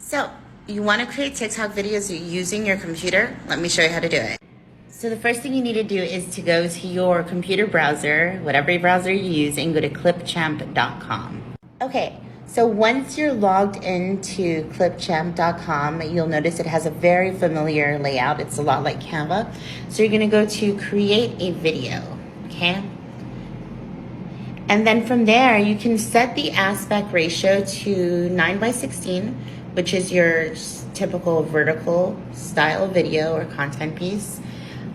So, you want to create TikTok videos using your computer? Let me show you how to do it. So the first thing you need to do is to go to your computer browser, whatever browser you use, and go to clipchamp.com. Okay, so once you're logged into clipchamp.com, you'll notice it has a very familiar layout. It's a lot like Canva. So you're gonna go to create a video, okay? And then from there, you can set the aspect ratio to 9:16, which is your typical vertical style video or content piece.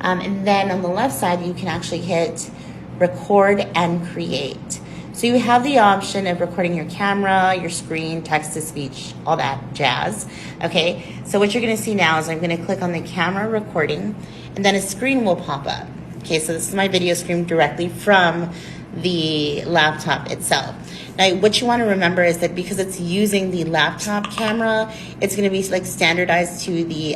And then on the left side, you can actually hit record and create. So you have the option of recording your camera, your screen, text to speech, all that jazz. Okay, so what you're gonna see now is I'm gonna click on the camera recording, and then a screen will pop up. Okay, so this is my video stream directly from the laptop itself. Now, what you want to remember is that because it's using the laptop camera, it's going to be like standardized to the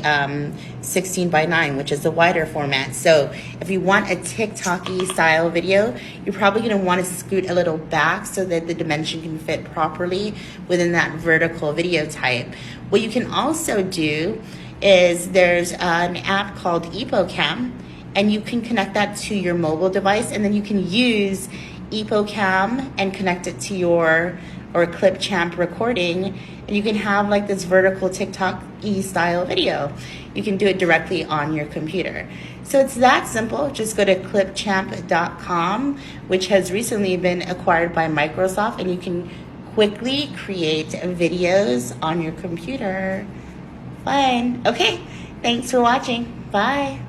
16:9, which is the wider format. So if you want a TikTok-y style video, you're probably going to want to scoot a little back so that the dimension can fit properly within that vertical video type. What you can also do is there's an app called EpoCam, and you can connect that to your mobile device, and then you can use EpoCam and connect it to your Clipchamp recording, and you can have like this vertical TikTok-y style video. You can do it directly on your computer. So it's that simple. Just go to clipchamp.com, which has recently been acquired by Microsoft, and you can quickly create videos on your computer. Fun. Okay, thanks for watching. Bye.